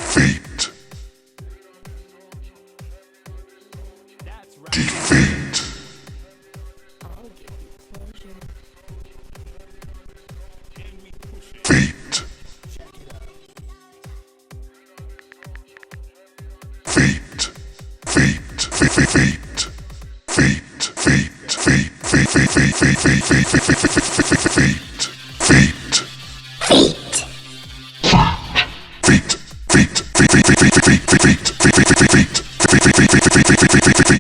Defeat. Defeat. Feet. Feet. Feet. Feet. Feet. Feet. Feet. Feet. Feet. Feet. Feet. Feet. Feet. Feet. Feet.